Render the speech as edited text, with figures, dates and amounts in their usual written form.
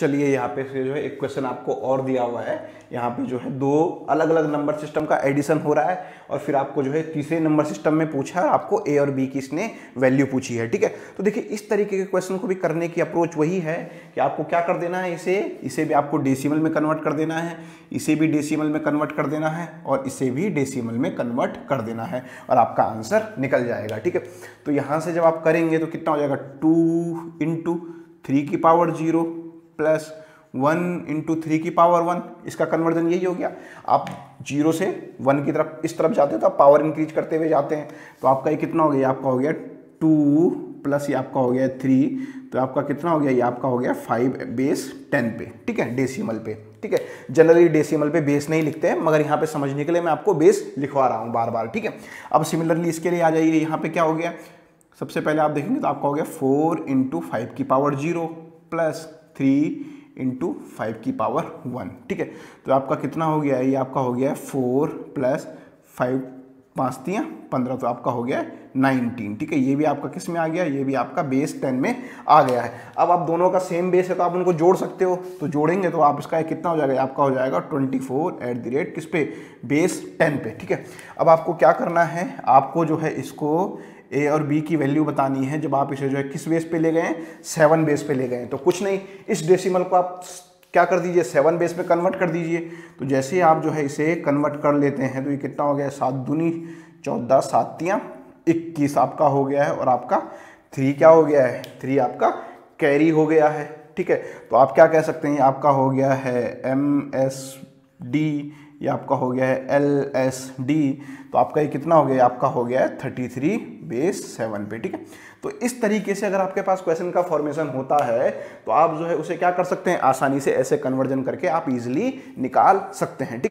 चलिए यहाँ पे से जो है एक क्वेश्चन आपको और दिया हुआ है। यहाँ पे जो है दो अलग अलग नंबर सिस्टम का एडिशन हो रहा है और फिर आपको जो है तीसरे नंबर सिस्टम में पूछा है, आपको ए और बी की इसने वैल्यू पूछी है। ठीक है, तो देखिए इस तरीके के क्वेश्चन को भी करने की अप्रोच वही है कि आपको क्या कर देना है, इसे भी आपको डेसिमल में कन्वर्ट कर देना है, इसे भी डेसिमल में कन्वर्ट कर देना है और इसे भी डेसिमल में कन्वर्ट कर देना है और आपका आंसर निकल जाएगा। ठीक है, तो यहाँ से जब आप करेंगे तो कितना हो जाएगा, 2 इंटू 3 की पावर 0 प्लस 1 इंटू 3 की पावर 1, इसका कन्वर्जन यही हो गया। आप 0 से 1 की तरफ इस तरफ जाते हैं तो आप पावर इंक्रीज करते हुए जाते हैं, तो आपका ये कितना हो गया, आपका हो गया 2 प्लस ये आपका हो गया 3, तो आपका कितना हो गया, ये आपका हो गया 5 बेस 10 पे। ठीक है, डेसिमल पे। ठीक है, जनरली डेसिमल पे बेस नहीं लिखते हैं, मगर यहाँ पे समझने के लिए मैं आपको बेस लिखवा रहा हूँ बार बार। ठीक है, अब सिमिलरली इसके लिए आ जाइए, यहाँ पे क्या हो गया, सबसे पहले आप देखेंगे तो आपका हो गया 4 इंटू 5 की पावर 0 प्लस 3 इंटू 5 की पावर 1। ठीक है, तो आपका कितना हो गया है, ये आपका हो गया है 4 प्लस 5 5 3 15, तो आपका हो गया है 19। ठीक है, ये भी आपका किस में आ गया, ये भी आपका बेस 10 में आ गया है। अब आप दोनों का सेम बेस है तो आप उनको जोड़ सकते हो, तो जोड़ेंगे तो आप इसका कितना हो जाएगा, आपका हो जाएगा 24 एट द रेट किस पे, बेस 10 पे। ठीक है, अब आपको क्या करना है, आपको जो है इसको ए और बी की वैल्यू बतानी है। जब आप इसे जो है किस बेस पे ले गए हैं, 7 बेस पे ले गए हैं, तो कुछ नहीं, इस डेसिमल को आप क्या कर दीजिए, 7 बेस पे कन्वर्ट कर दीजिए। तो जैसे आप जो है इसे कन्वर्ट कर लेते हैं तो ये कितना हो गया, 7 दूनी 14 7 3 21 आपका हो गया है और आपका 3 क्या हो गया है, 3 आपका कैरी हो गया है। ठीक है, तो आप क्या कह सकते हैं, आपका हो गया है MSD, ये आपका हो गया है LSD, तो आपका ये कितना हो गया, आपका हो गया है 33 बेस 7 पे। ठीक है, तो इस तरीके से अगर आपके पास क्वेश्चन का फॉर्मेशन होता है तो आप जो है उसे क्या कर सकते हैं, आसानी से ऐसे कन्वर्जन करके आप इजीली निकाल सकते हैं। ठीक।